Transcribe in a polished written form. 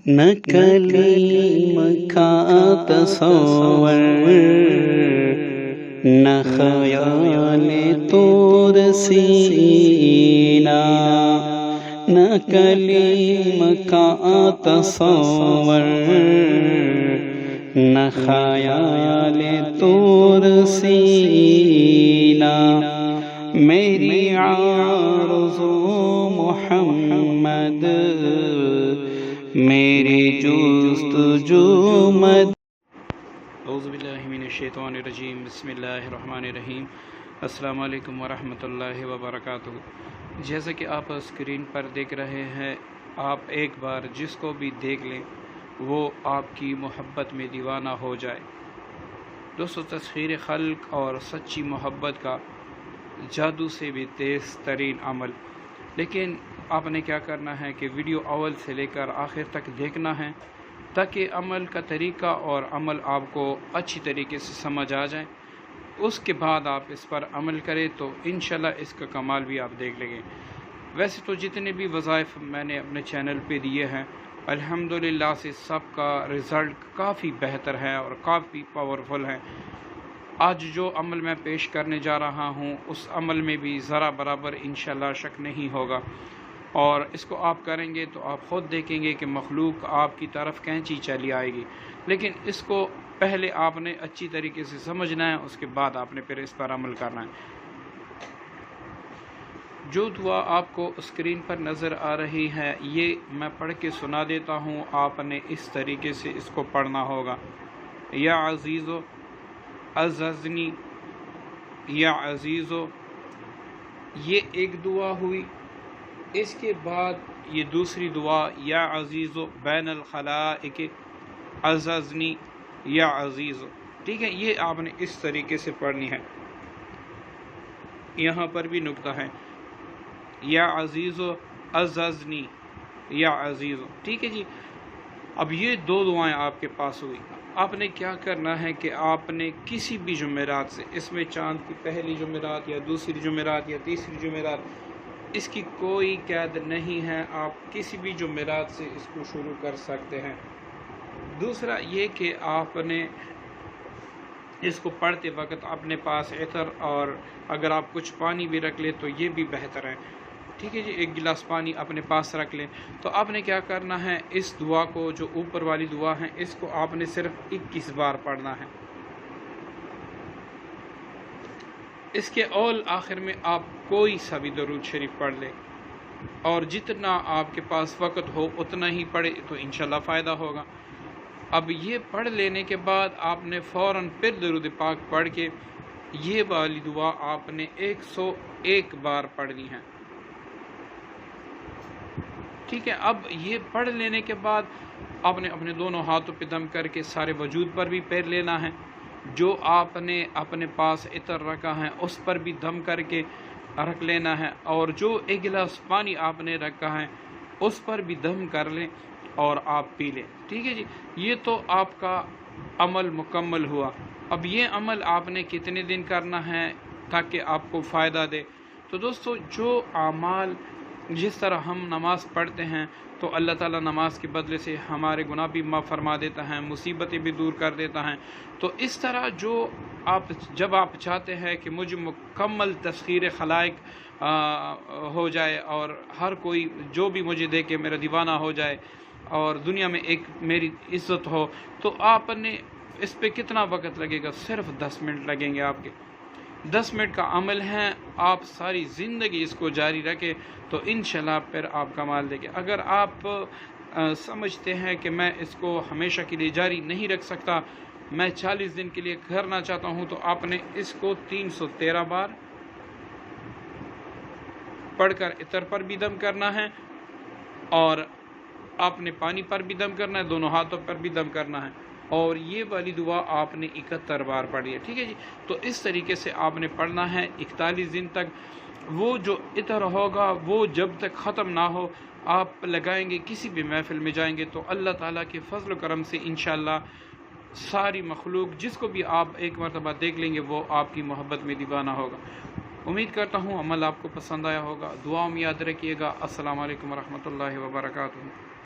نہ کلیم کا تصور، نہ خیال طور سینا، نہ کلیم کا تصور، نہ خیال طور سینا، میری آرزو محمد، میری جستجو مد۔ اعوذ باللہ من الشیطان الرجیم، بسم اللہ الرحمن الرحیم۔ السلام علیکم ورحمۃ اللہ وبرکاتہ۔ جیسا کہ آپ اسکرین پر دیکھ رہے ہیں، آپ ایک بار جس کو بھی دیکھ لیں وہ آپ کی محبت میں دیوانہ ہو جائے۔ دوستو، تسخیر خلق اور سچی محبت کا جادو سے بھی تیز ترین عمل، لیکن آپ نے کیا کرنا ہے کہ ویڈیو اول سے لے کر آخر تک دیکھنا ہے تاکہ عمل کا طریقہ اور عمل آپ کو اچھی طریقے سے سمجھ آ جائے۔ اس کے بعد آپ اس پر عمل کریں تو انشاءاللہ اس کا کمال بھی آپ دیکھ لیں گے۔ ویسے تو جتنے بھی وظائف میں نے اپنے چینل پہ دیے ہیں، الحمدللہ سے سب کا رزلٹ کافی بہتر ہے اور کافی پاورفل ہے۔ آج جو عمل میں پیش کرنے جا رہا ہوں اس عمل میں بھی ذرا برابر انشاءاللہ شک نہیں ہوگا، اور اس کو آپ کریں گے تو آپ خود دیکھیں گے کہ مخلوق آپ کی طرف کینچی چلی آئے گی، لیکن اس کو پہلے آپ نے اچھی طریقے سے سمجھنا ہے، اس کے بعد آپ نے پھر اس پر عمل کرنا ہے۔ جو دعا آپ کو اسکرین پر نظر آ رہی ہے یہ میں پڑھ کے سنا دیتا ہوں، آپ نے اس طریقے سے اس کو پڑھنا ہوگا۔ یا عزیزو عززنی، یا عزیزو، یہ ایک دعا ہوئی۔ اس کے بعد یہ دوسری دعا، یا عزیزو بین الخلائق عززنی یا عزیزو، ٹھیک ہے، یہ آپ نے اس طریقے سے پڑھنی ہے۔ یہاں پر بھی نکتہ ہے، یا عزیزو عززنی یا عزیزو، ٹھیک ہے جی۔ اب یہ دو دعائیں آپ کے پاس ہوئی، آپ نے کیا کرنا ہے کہ آپ نے کسی بھی جمعرات سے، اس میں چاند کی پہلی جمعرات یا دوسری جمعرات یا تیسری جمعرات، اس کی کوئی قید نہیں ہے، آپ کسی بھی جمعرات سے اس کو شروع کر سکتے ہیں۔ دوسرا یہ کہ آپ نے اس کو پڑھتے وقت اپنے پاس عطر اور اگر آپ کچھ پانی بھی رکھ لیں تو یہ بھی بہتر ہے، ٹھیک ہے جی۔ ایک گلاس پانی اپنے پاس رکھ لیں۔ تو آپ نے کیا کرنا ہے، اس دعا کو، جو اوپر والی دعا ہے، اس کو آپ نے صرف 21 بار پڑھنا ہے۔ اس کے اول آخر میں آپ کوئی سا بھی درود شریف پڑھ لیں، اور جتنا آپ کے پاس وقت ہو اتنا ہی پڑھے تو انشاءاللہ فائدہ ہوگا۔ اب یہ پڑھ لینے کے بعد آپ نے فوراً پھر درود پاک پڑھ کے یہ والی دعا آپ نے 101 بار پڑھنی ہے، ٹھیک ہے۔ اب یہ پڑھ لینے کے بعد آپ نے اپنے دونوں ہاتھوں پہ دم کر کے سارے وجود پر بھی پھیر لینا ہے۔ جو آپ نے اپنے پاس عطر رکھا ہے اس پر بھی دم کر کے رکھ لینا ہے، اور جو ایک گلاس پانی آپ نے رکھا ہے اس پر بھی دم کر لیں اور آپ پی لیں، ٹھیک ہے جی۔ یہ تو آپ کا عمل مکمل ہوا۔ اب یہ عمل آپ نے کتنے دن کرنا ہے تاکہ آپ کو فائدہ دے؟ تو دوستو، جو اعمال، جس طرح ہم نماز پڑھتے ہیں تو اللہ تعالیٰ نماز کے بدلے سے ہمارے گناہ بھی معاف فرما دیتا ہے، مصیبتیں بھی دور کر دیتا ہے، تو اس طرح جب آپ چاہتے ہیں کہ مجھے مکمل تسخیر خلائق ہو جائے اور ہر کوئی جو بھی مجھے دیکھے میرا دیوانہ ہو جائے اور دنیا میں ایک میری عزت ہو، تو آپ نے اس پہ کتنا وقت لگے گا؟ صرف 10 منٹ لگیں گے آپ کے۔ 10 منٹ کا عمل ہے، آپ ساری زندگی اس کو جاری رکھیں تو انشاءاللہ پھر آپ کمال دیں گے۔ اگر آپ سمجھتے ہیں کہ میں اس کو ہمیشہ کے لیے جاری نہیں رکھ سکتا، میں 40 دن کے لیے کرنا چاہتا ہوں، تو آپ نے اس کو 313 بار پڑھ کر عطر پر بھی دم کرنا ہے، اور آپ نے پانی پر بھی دم کرنا ہے، دونوں ہاتھوں پر بھی دم کرنا ہے، اور یہ والی دعا آپ نے 71 بار پڑھی ہے، ٹھیک ہے جی۔ تو اس طریقے سے آپ نے پڑھنا ہے 41 دن تک۔ وہ جو عطر ہوگا وہ جب تک ختم نہ ہو آپ لگائیں گے، کسی بھی محفل میں جائیں گے تو اللہ تعالیٰ کے فضل و کرم سے انشاءاللہ ساری مخلوق، جس کو بھی آپ ایک مرتبہ دیکھ لیں گے، وہ آپ کی محبت میں دیوانہ ہوگا۔ امید کرتا ہوں عمل آپ کو پسند آیا ہوگا، دعاؤں میں یاد رکھیے گا۔ السلام علیکم ورحمۃ اللہ وبرکاتہ۔